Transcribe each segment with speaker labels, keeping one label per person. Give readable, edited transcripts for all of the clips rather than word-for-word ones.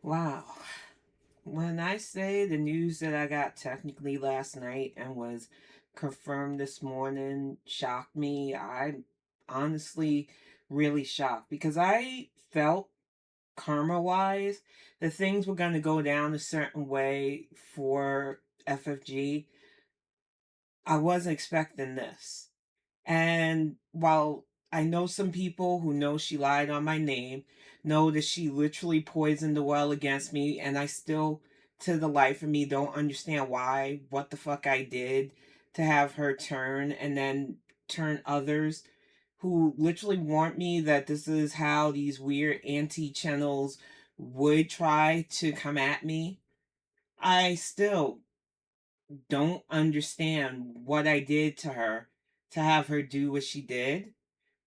Speaker 1: Wow. When I say the news that I got technically last night and was confirmed this morning shocked me, I'm honestly really shocked because I felt karma wise that things were going to go down a certain way for FFG. I wasn't expecting this. And while I know some people who know she lied on my name, know that she literally poisoned the well against me, and I still, to the life of me, don't understand why, what the fuck I did to have her turn and then turn others who literally warned me that this is how these weird anti channels would try to come at me. I still don't understand what I did to her to have her do what she did,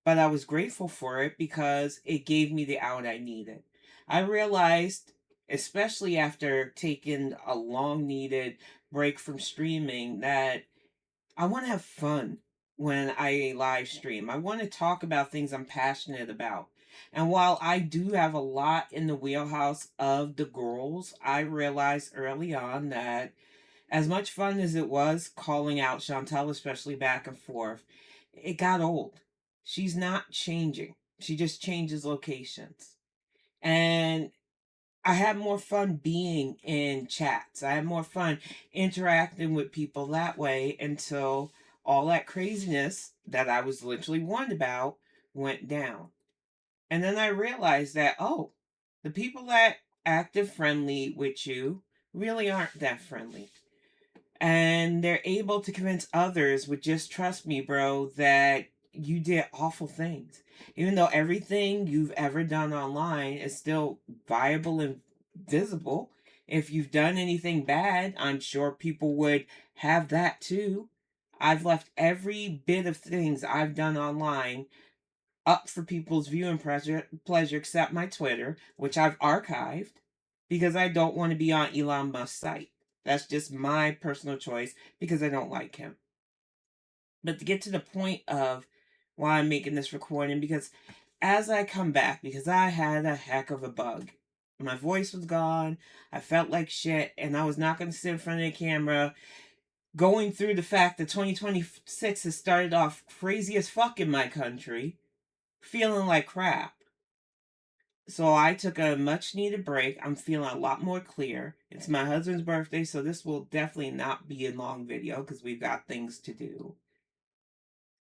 Speaker 1: but I was grateful for it because it gave me the out I needed. I realized, especially after taking a long needed break from streaming, that I want to have fun when I live stream. I want to talk about things I'm passionate about. And while I do have a lot in the wheelhouse of the girls, I realized early on that as much fun as it was calling out Chantel, especially back and forth, it got old. She's not changing. She just changes locations. And I had more fun being in chats. I had more fun interacting with people that way until all that craziness that I was literally warned about went down. And then I realized that, oh, the people that acted friendly with you really aren't that friendly, and they're able to convince others with just trust me, bro, that you did awful things. Even though everything you've ever done online is still viable and visible. If you've done anything bad, I'm sure people would have that too. I've left every bit of things I've done online up for people's viewing pleasure except my Twitter, which I've archived because I don't want to be on Elon Musk's site. That's just my personal choice because I don't like him. But to get to the point of why I'm making this recording, because as I come back, because I had a heck of a bug. My voice was gone. I felt like shit, and I was not going to sit in front of the camera going through the fact that 2026 has started off crazy as fuck in my country, feeling like crap. So I took a much needed break. I'm feeling a lot more clear. It's my husband's birthday, so this will definitely not be a long video because we've got things to do.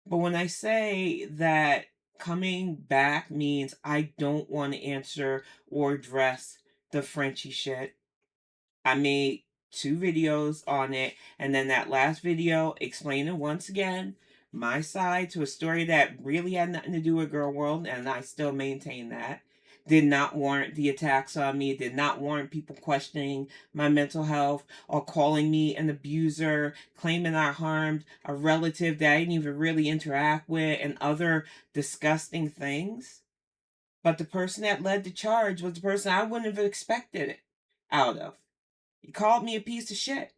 Speaker 1: But when I say that coming back means I don't want to answer or address the Frenchie shit, I made two videos on it, and then that last video explaining once again my side to a story that really had nothing to do with Gorlworld, and I still maintain that. Did not warrant the attacks on me, did not warrant people questioning my mental health or calling me an abuser, claiming I harmed a relative that I didn't even really interact with, and other disgusting things. But the person that led the charge was the person I wouldn't have expected it out of. You called me a piece of shit.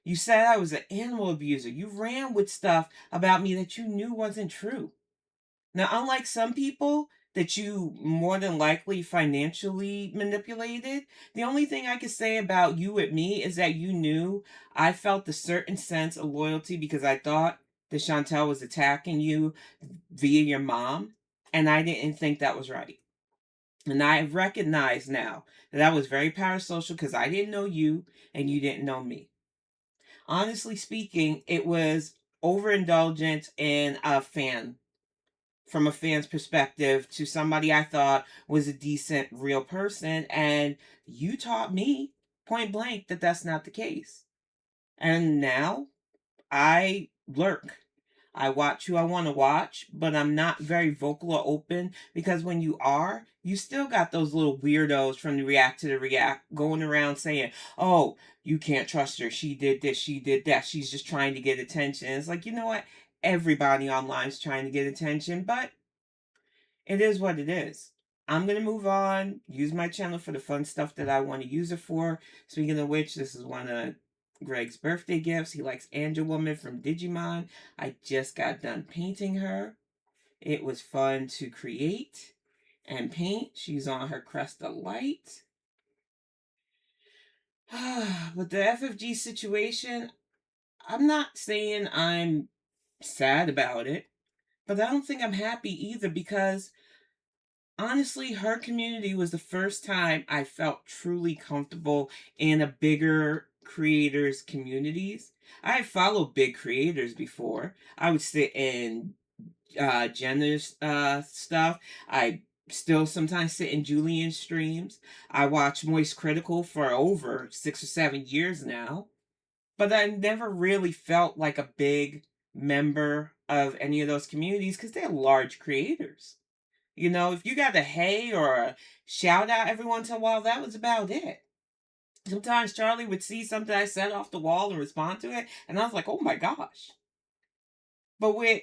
Speaker 1: You said I was an animal abuser. You ran with stuff about me that you knew wasn't true. Now, unlike some people that you more than likely financially manipulated, the only thing I can say about you with me is that you knew I felt a certain sense of loyalty because I thought that Chantel was attacking you via your mom, and I didn't think that was right. And I recognize now that I was very parasocial because I didn't know you and you didn't know me. Honestly speaking, it was overindulgent in a fan, from a fan's perspective, to somebody I thought was a decent, real person. And you taught me point blank that that's not the case. And now I lurk. I watch who I want to watch, but I'm not very vocal or open because when you are, you still got those little weirdos from the React to the React going around saying, oh, you can't trust her. She did this, she did that. She's just trying to get attention. It's like, you know what? Everybody online is trying to get attention, but it is what it is. I'm going to move on, use my channel for the fun stuff that I want to use it for. Speaking of which, this is one of Greg's birthday gifts. He likes Angel Woman from Digimon. I just got done painting her. It was fun to create and paint. She's on her crest of light. With the FFG situation, I'm not saying I'm sad about it, but I don't think I'm happy either because honestly, her community was the first time I felt truly comfortable in a bigger creators communities. I had followed big creators before. I would sit in Jenner's stuff. I still sometimes sit in Julian's streams. I watch Moist Critical for over 6 or 7 years now, but I never really felt like a big member of any of those communities because they're large creators. You know, if you got a hey or a shout out every once in a while, that was about it. Sometimes Charlie would see something I said off the wall and respond to it, and I was like, oh my gosh. But with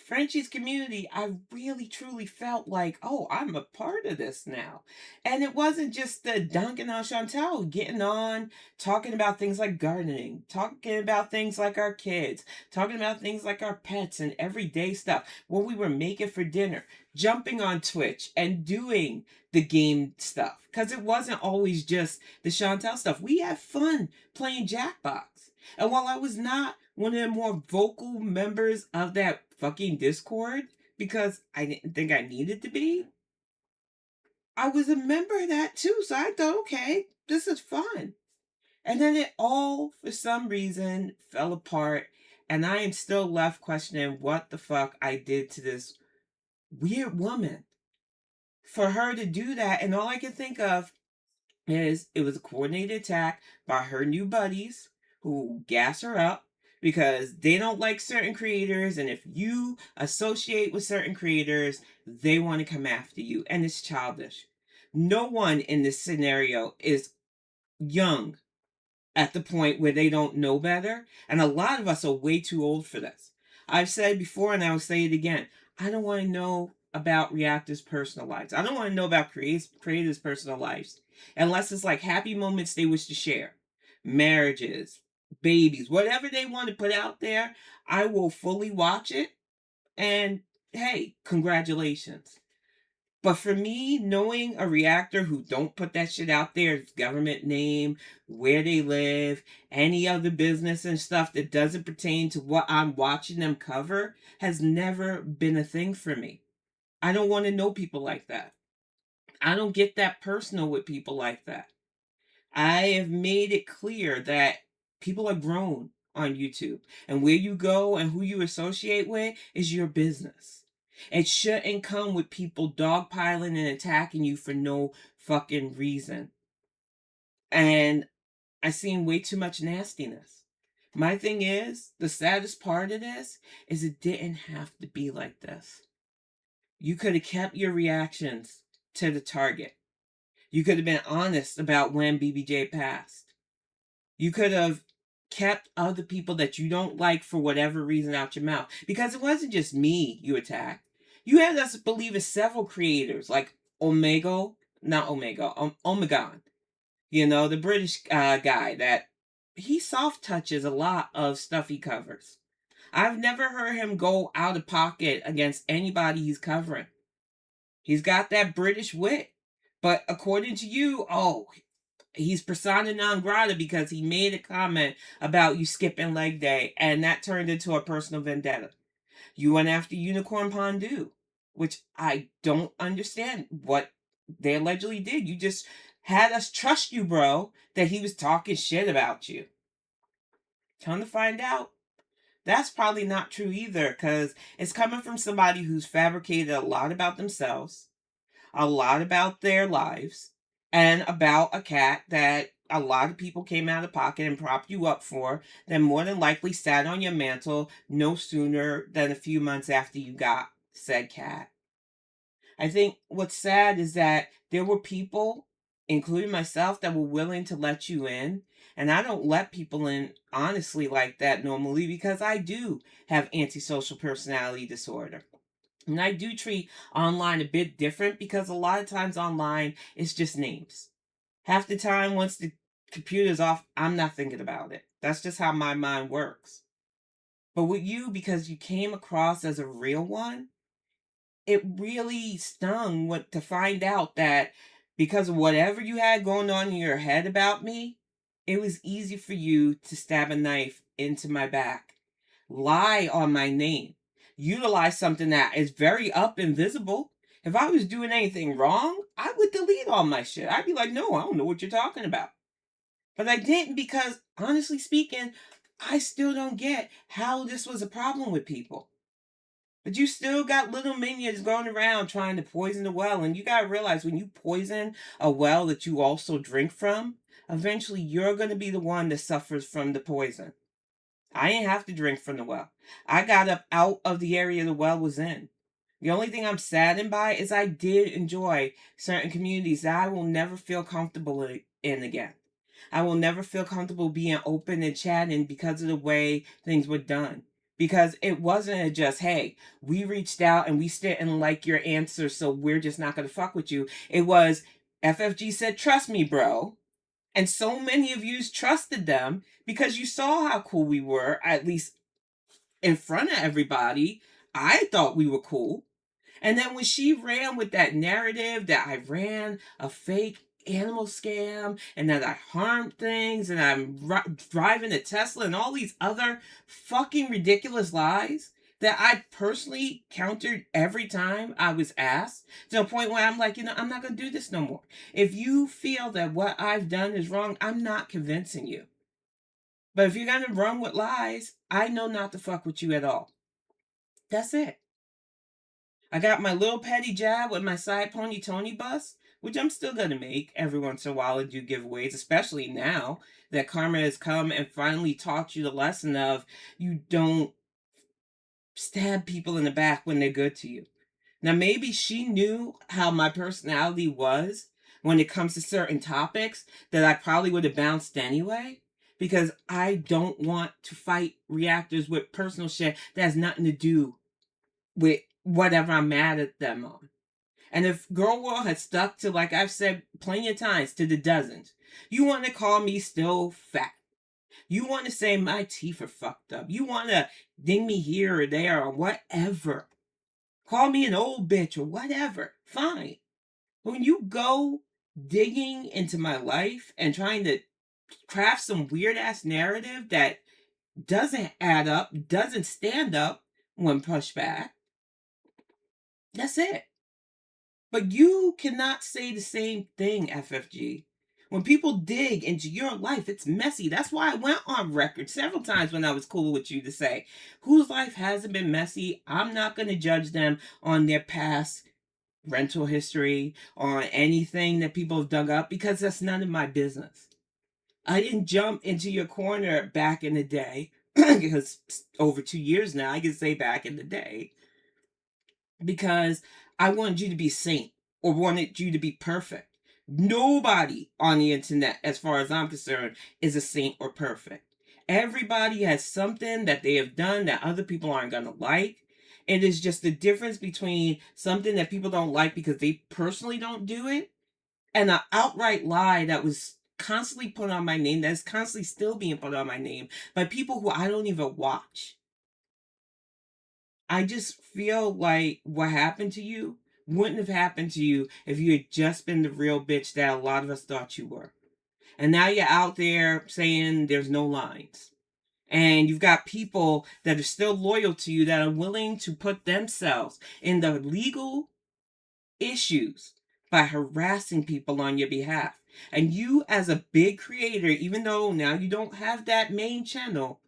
Speaker 1: Frenchie's community, I really truly felt like, oh, I'm a part of this now. And it wasn't just the dunking on Chantel, getting on, talking about things like gardening, talking about things like our kids, talking about things like our pets and everyday stuff, what we were making for dinner, jumping on Twitch and doing the game stuff. Because it wasn't always just the Chantel stuff. We had fun playing Jackbox. And while I was not one of the more vocal members of that fucking Discord because I didn't think I needed to be, I was a member of that too. So I thought, okay, this is fun. And then it all, for some reason, fell apart. And I am still left questioning what the fuck I did to this weird woman for her to do that. And all I can think of is it was a coordinated attack by her new buddies who gas her up because they don't like certain creators, and if you associate with certain creators they want to come after you, and it's childish. No one in this scenario is young at the point where they don't know better. And a lot of us are way too old for this. I've said before and I'll say it again. I don't want to know about reactors' personal lives. I don't want to know about creators' personal lives unless it's like happy moments they wish to share, marriages, babies, whatever they want to put out there. I will fully watch it. And hey, congratulations. But for me, knowing a reactor who don't put that shit out there, government name, where they live, any other business and stuff that doesn't pertain to what I'm watching them cover, has never been a thing for me. I don't want to know people like that. I don't get that personal with people like that. I have made it clear that people are grown on YouTube, and where you go and who you associate with is your business. It shouldn't come with people dogpiling and attacking you for no fucking reason. And I've seen way too much nastiness. My thing is, the saddest part of this is it didn't have to be like this. You could have kept your reactions to the target. You could have been honest about when BBJ passed. You could have kept other people that you don't like for whatever reason out your mouth. Because it wasn't just me you attacked. You had us believe in several creators like Omega, not Omega, Omegon. You know, the British guy that he soft touches a lot of stuff he covers. I've never heard him go out of pocket against anybody he's covering. He's got that British wit. But according to you, oh, he's persona non grata because he made a comment about you skipping leg day, and that turned into a personal vendetta. You went after Unicorn Pondu, which I don't understand what they allegedly did. You just had us trust you, bro, that he was talking shit about you. Come to find out, that's probably not true either, because it's coming from somebody who's fabricated a lot about themselves, a lot about their lives, and about a cat that a lot of people came out of pocket and propped you up for, then more than likely sat on your mantle no sooner than a few months after you got said cat. I think what's sad is that there were people, including myself, that were willing to let you in. And I don't let people in honestly like that normally because I do have antisocial personality disorder. And I do treat online a bit different because a lot of times online it's just names. Half the time, once the computer's off, I'm not thinking about it. That's just how my mind works. But with you, because you came across as a real one, it really stung to find out that because of whatever you had going on in your head about me, it was easy for you to stab a knife into my back, lie on my name, utilize something that is very up and visible. If I was doing anything wrong, I would delete all my shit. I'd be like, no, I don't know what you're talking about. But I didn't because, honestly speaking, I still don't get how this was a problem with people. But you still got little minions going around trying to poison the well. And you got to realize when you poison a well that you also drink from, eventually you're going to be the one that suffers from the poison. I didn't have to drink from the well. I got up out of the area the well was in. The only thing I'm saddened by is I did enjoy certain communities that I will never feel comfortable in again. I will never feel comfortable being open and chatting because of the way things were done. Because it wasn't just, hey, we reached out and we didn't like your answer, so we're just not going to fuck with you. It was, FFG said, trust me, bro. And so many of you trusted them because you saw how cool we were, at least in front of everybody. I thought we were cool. And then when she ran with that narrative that I ran a fake animal scam and that I harmed things and I'm driving a Tesla and all these other fucking ridiculous lies that I personally countered every time I was asked, to a point where I'm like, I'm not going to do this no more. If you feel that what I've done is wrong, I'm not convincing you. But if you're going to run with lies, I know not to fuck with you at all. That's it. I got my little petty jab with my side pony Tony bus, which I'm still going to make every once in a while and do giveaways, especially now that karma has come and finally taught you the lesson of you don't stab people in the back when they're good to you. Now, maybe she knew how my personality was when it comes to certain topics that I probably would have bounced anyway, because I don't want to fight reactors with personal shit that has nothing to do with whatever I'm mad at them on. And if Gorlworld had stuck to, like I've said plenty of times, to the dozens, you want to call me still fat. You want to say my teeth are fucked up. You want to ding me here or there or whatever. Call me an old bitch or whatever. Fine. But when you go digging into my life and trying to craft some weird ass narrative that doesn't add up, doesn't stand up when pushed back, that's it. But you cannot say the same thing, FFG. When people dig into your life, it's messy. That's why I went on record several times when I was cool with you to say, whose life hasn't been messy? I'm not going to judge them on their past rental history, on anything that people have dug up, because that's none of my business. I didn't jump into your corner back in the day, because over 2 years now, I can say back in the day, because I wanted you to be a saint or wanted you to be perfect. Nobody on the internet, as far as I'm concerned, is a saint or perfect. Everybody has something that they have done that other people aren't going to like. It is just the difference between something that people don't like because they personally don't do it and an outright lie that was constantly put on my name, that is constantly still being put on my name by people who I don't even watch. I just feel like what happened to you wouldn't have happened to you if you had just been the real bitch that a lot of us thought you were. And now you're out there saying there's no lines. And you've got people that are still loyal to you that are willing to put themselves in the legal issues by harassing people on your behalf. And you, as a big creator, even though now you don't have that main channel,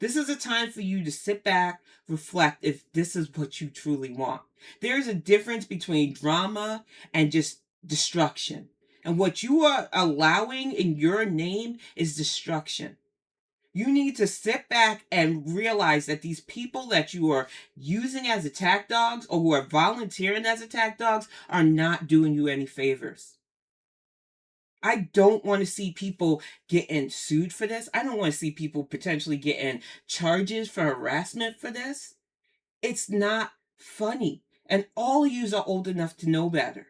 Speaker 1: this is a time for you to sit back, reflect if this is what you truly want. There is a difference between drama and just destruction. And what you are allowing in your name is destruction. You need to sit back and realize that these people that you are using as attack dogs or who are volunteering as attack dogs are not doing you any favors. I don't want to see people getting sued for this. I don't want to see people potentially getting charges for harassment for this. It's not funny. And all of you are old enough to know better.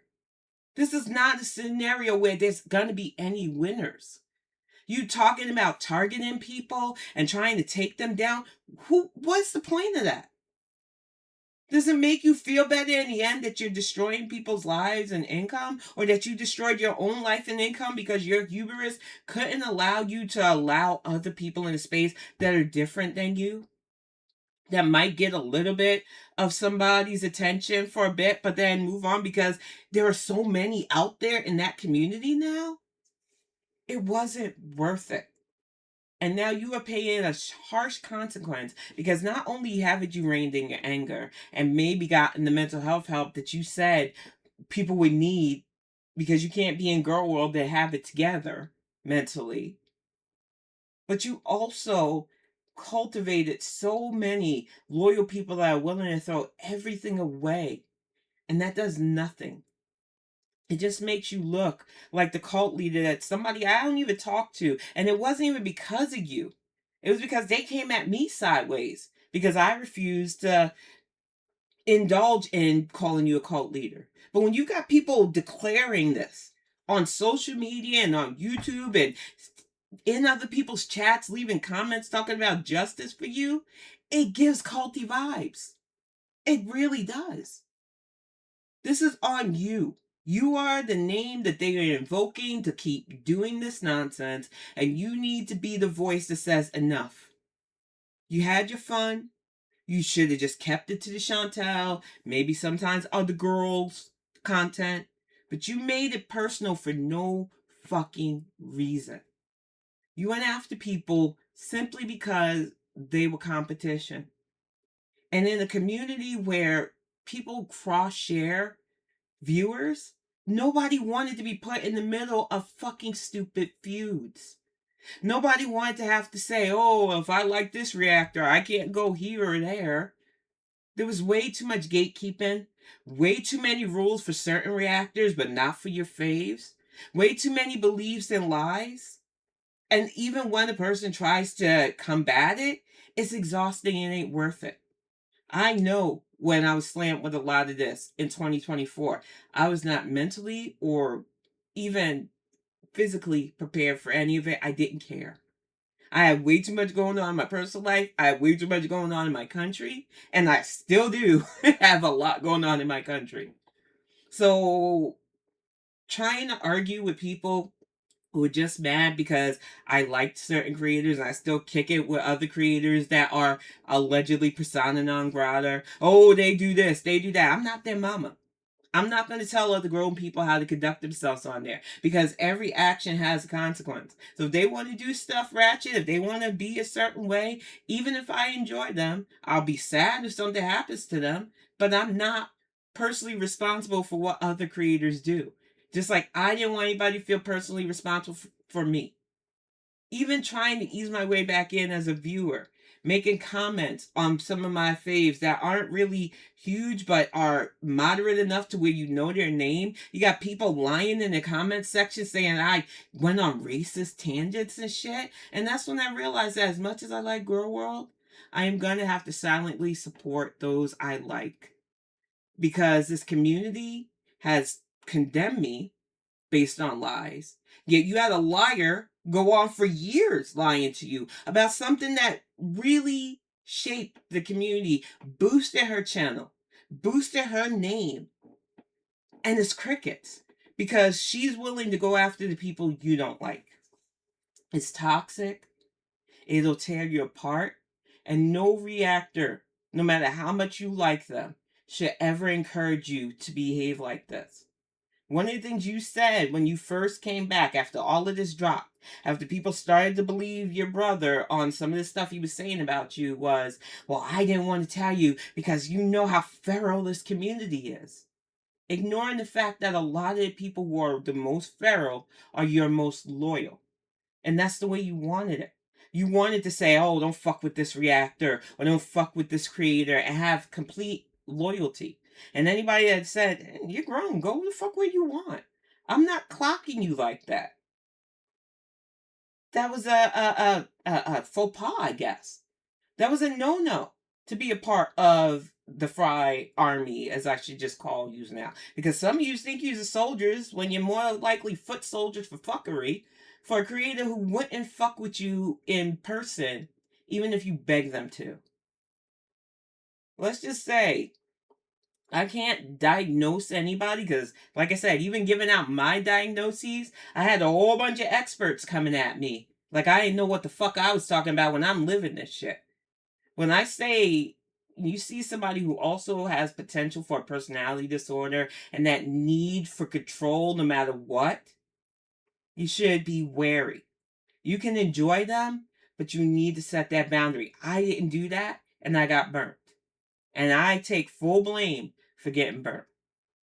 Speaker 1: This is not a scenario where there's going to be any winners. You talking about targeting people and trying to take them down? What's the point of that? Does it make you feel better in the end that you're destroying people's lives and income, or that you destroyed your own life and income because your hubris couldn't allow you to allow other people in a space that are different than you, that might get a little bit of somebody's attention for a bit, but then move on because there are so many out there in that community now? It wasn't worth it. And now you are paying a harsh consequence because not only haven't you reined in your anger and maybe gotten the mental health help that you said people would need because you can't be in Gorlworld and have it together mentally, but you also cultivated so many loyal people that are willing to throw everything away. And that does nothing. It just makes you look like the cult leader that somebody I don't even talk to. And it wasn't even because of you. It was because they came at me sideways because I refused to indulge in calling you a cult leader. But when you got people declaring this on social media and on YouTube and in other people's chats, leaving comments talking about justice for you, it gives culty vibes. It really does. This is on you. You are the name that they are invoking to keep doing this nonsense, and you need to be the voice that says enough. You had your fun. You should have just kept it to the Chantel, maybe sometimes other girls' content, but you made it personal for no fucking reason. You went after people simply because they were competition. And in a community where people cross share viewers, nobody wanted to be put in the middle of fucking stupid feuds. Nobody wanted to have to say, oh, if I like this reactor, I can't go here or there. There was way too much gatekeeping, way too many rules for certain reactors, but not for your faves, way too many beliefs and lies. And even when a person tries to combat it, it's exhausting and ain't worth it. I know when I was slammed with a lot of this in 2024, I was not mentally or even physically prepared for any of it. I didn't care. I had way too much going on in my personal life. I had way too much going on in my country. And I still do have a lot going on in my country. So trying to argue with people who are just mad because I liked certain creators and I still kick it with other creators that are allegedly persona non grata. Oh, they do this, they do that. I'm not their mama. I'm not going to tell other grown people how to conduct themselves on there because every action has a consequence. So if they want to do stuff ratchet, if they want to be a certain way, even if I enjoy them, I'll be sad if something happens to them, but I'm not personally responsible for what other creators do. Just like I didn't want anybody to feel personally responsible for me. Even trying to ease my way back in as a viewer, making comments on some of my faves that aren't really huge but are moderate enough to where you know their name. You got people lying in the comment section saying I went on racist tangents and shit. And that's when I realized that as much as I like Gorlworld, I am going to have to silently support those I like. Because this community has condemned me based on lies. Yet you had a liar go on for years lying to you about something that really shaped the community, boosted her channel, boosted her name, and it's crickets because she's willing to go after the people you don't like. It's toxic, it'll tear you apart, and no reactor, no matter how much you like them, should ever encourage you to behave like this. One of the things you said when you first came back after all of this dropped, after people started to believe your brother on some of the stuff he was saying about you was, well, I didn't want to tell you because you know how feral this community is. Ignoring the fact that a lot of the people who are the most feral are your most loyal. And that's the way you wanted it. You wanted to say, oh, don't fuck with this reactor or don't fuck with this creator and have complete loyalty. And anybody that said, you're grown, go the fuck where you want. I'm not clocking you like that. That was a faux pas, I guess. That was a no-no to be a part of the Fry Army, as I should just call you now. Because some of you think you're soldiers when you're more likely foot soldiers for fuckery for a creator who wouldn't fuck with you in person, even if you beg them to. Let's just say I can't diagnose anybody because, like I said, even giving out my diagnoses, I had a whole bunch of experts coming at me. Like, I didn't know what the fuck I was talking about when I'm living this shit. When I say you see somebody who also has potential for a personality disorder and that need for control no matter what, you should be wary. You can enjoy them, but you need to set that boundary. I didn't do that and I got burnt. And I take full blame for getting burnt.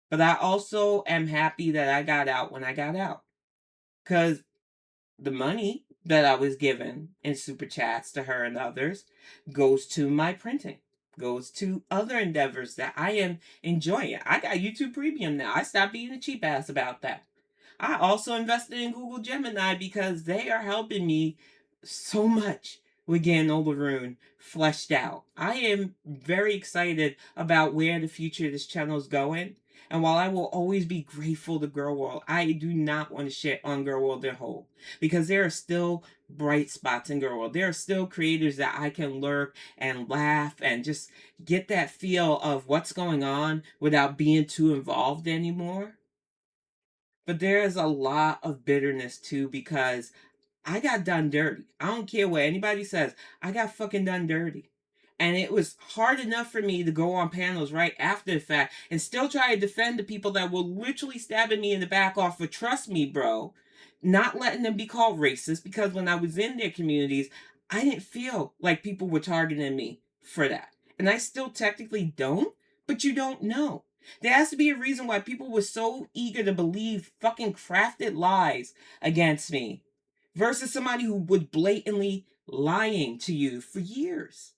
Speaker 1: But I also am happy that I got out when I got out. Because the money that I was given in super chats to her and others goes to my printing, goes to other endeavors that I am enjoying. I got YouTube Premium now. I stopped being a cheap ass about that. I also invested in Google Gemini because they are helping me so much with getting Rune fleshed out. I am very excited about where the future of this channel is going. And while I will always be grateful to Gorlworld, I do not want to shit on Gorlworld their whole. Because there are still bright spots in Gorlworld. There are still creators that I can lurk and laugh and just get that feel of what's going on without being too involved anymore. But there is a lot of bitterness too because I got done dirty. I don't care what anybody says. I got fucking done dirty. And it was hard enough for me to go on panels right after the fact and still try to defend the people that were literally stabbing me in the back off for, trust me, bro, not letting them be called racist, because when I was in their communities, I didn't feel like people were targeting me for that. And I still technically don't, but you don't know. There has to be a reason why people were so eager to believe fucking crafted lies against me versus somebody who was blatantly lying to you for years.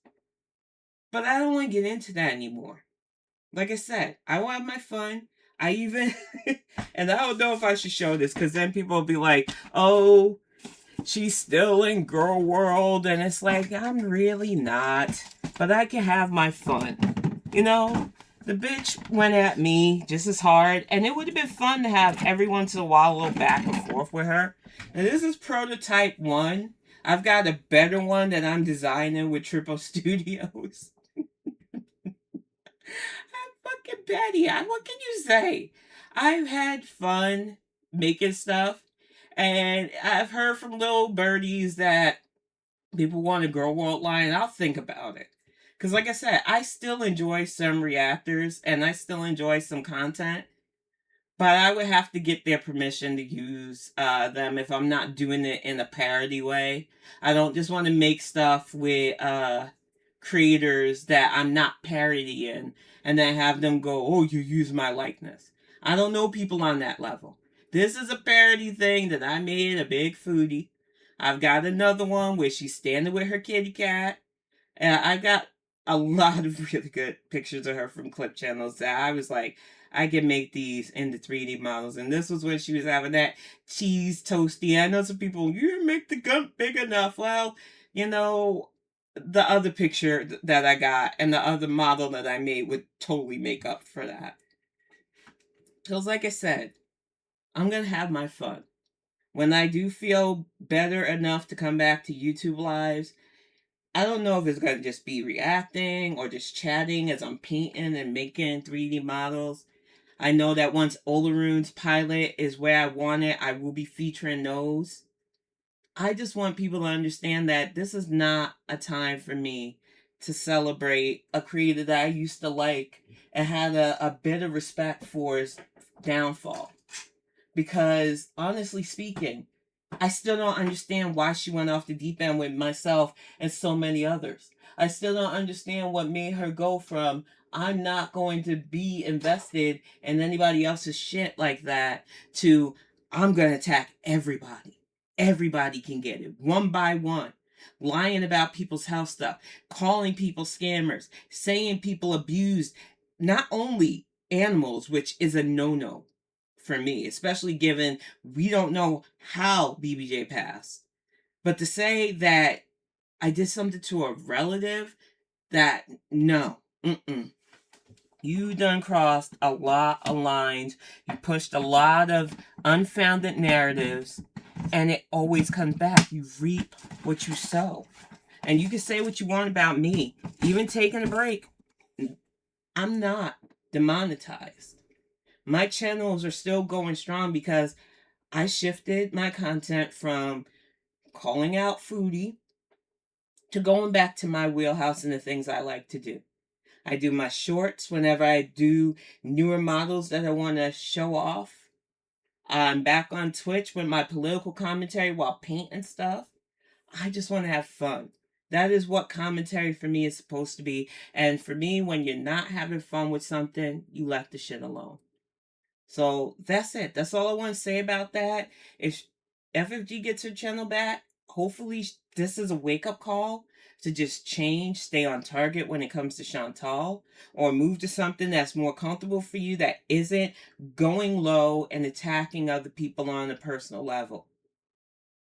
Speaker 1: But I don't want to get into that anymore. Like I said, I want to have my fun. I even, and I don't know if I should show this because then people will be like, oh, she's still in Gorlworld. And it's like, I'm really not. But I can have my fun. You know, the bitch went at me just as hard. And it would have been fun to have every once in a while a little back and forth with her. And this is prototype 1. I've got a better one that I'm designing with Triple Studios. I'm fucking petty. What can you say? I've had fun making stuff. And I've heard from little birdies that people want a Gorlworld line. I'll think about it. Because like I said, I still enjoy some reactors and I still enjoy some content. But I would have to get their permission to use them if I'm not doing it in a parody way. I don't just want to make stuff with creators that I'm not parodying and then have them go, oh, you use my likeness. I don't know people on that level. This is a parody thing that I made, a big foodie. I've got another one where she's standing with her kitty cat. And I got a lot of really good pictures of her from clip channels that I was like, I can make these into 3D models. And this was when she was having that cheese toasty. I know some people, you didn't make the gun big enough. Well, you know, the other picture that I got and the other model that I made would totally make up for that. Because like I said, I'm going to have my fun. When I do feel better enough to come back to YouTube lives, I don't know if it's going to just be reacting or just chatting as I'm painting and making 3D models. I know that once Rune's pilot is where I want it, I will be featuring those. I just want people to understand that this is not a time for me to celebrate a creator that I used to like and had a bit of respect for his downfall. Because, honestly speaking, I still don't understand why she went off the deep end with myself and so many others. I still don't understand what made her go from, I'm not going to be invested in anybody else's shit like that, to, I'm going to attack everybody. Everybody can get it, one by one. Lying about people's health stuff, calling people scammers, saying people abused not only animals, which is a no-no for me, especially given we don't know how BBJ passed. But to say that I did something to a relative, that no, you done crossed a lot of lines. You pushed a lot of unfounded narratives, and it always comes back. You reap what you sow. And you can say what you want about me, even taking a break. I'm not demonetized. My channels are still going strong because I shifted my content from calling out foodie to going back to my wheelhouse and the things I like to do. I do my shorts whenever I do newer models that I want to show off. I'm back on Twitch with my political commentary while painting stuff. I just want to have fun. That is what commentary for me is supposed to be. And for me, when you're not having fun with something, you left the shit alone. So that's it. That's all I want to say about that. If FFG gets her channel back, hopefully this is a wake up call to just change, stay on target when it comes to Chantal, or move to something that's more comfortable for you that isn't going low and attacking other people on a personal level.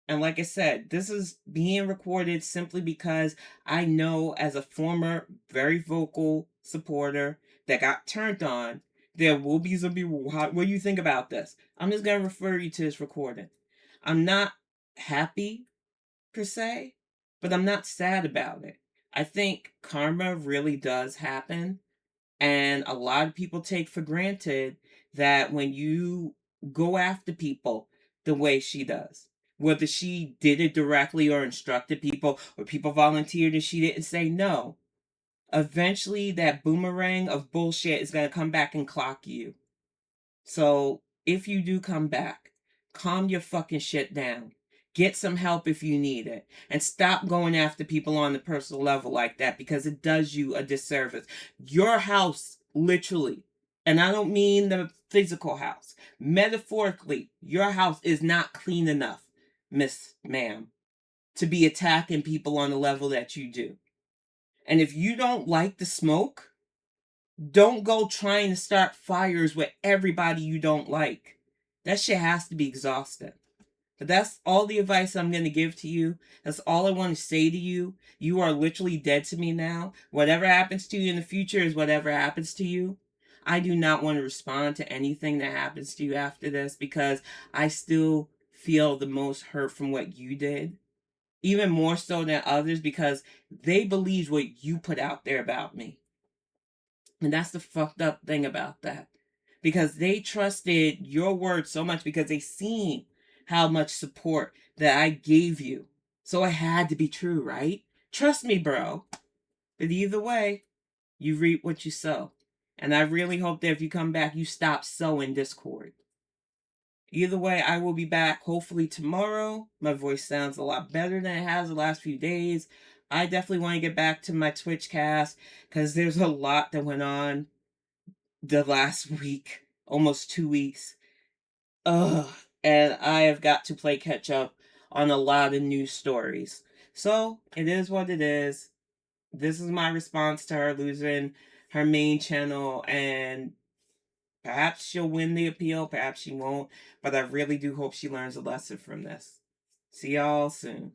Speaker 1: And like I said, this is being recorded simply because I know, as a former very vocal supporter that got turned on, there will be some people. What do you think about this? I'm just going to refer you to this recording. I'm not happy per se, but I'm not sad about it. I think karma really does happen. And a lot of people take for granted that when you go after people the way she does, whether she did it directly or instructed people or people volunteered and she didn't say no, eventually that boomerang of bullshit is going to come back and clock you. So if you do come back, calm your fucking shit down. Get some help if you need it. And stop going after people on the personal level like that, because it does you a disservice. Your house, literally, and I don't mean the physical house, metaphorically, your house is not clean enough, Miss Ma'am, to be attacking people on the level that you do. And if you don't like the smoke, don't go trying to start fires with everybody you don't like. That shit has to be exhausting. But that's all the advice I'm going to give to you. That's all I want to say to you. You are literally dead to me now. Whatever happens to you in the future is whatever happens to you. I do not want to respond to anything that happens to you after this, because I still feel the most hurt from what you did. Even more so than others, because they believed what you put out there about me. And that's the fucked up thing about that. Because they trusted your word so much because they seen how much support that I gave you. So it had to be true, right? Trust me, bro. But either way, you reap what you sow. And I really hope that if you come back, you stop sowing discord. Either way, I will be back hopefully tomorrow. My voice sounds a lot better than it has the last few days. I definitely want to get back to my Twitch cast because there's a lot that went on the last week, almost 2 weeks. Ugh. And I have got to play catch up on a lot of news stories. So it is what it is. This is my response to her losing her main channel, and perhaps she'll win the appeal, perhaps she won't, but I really do hope she learns a lesson from this. See y'all soon.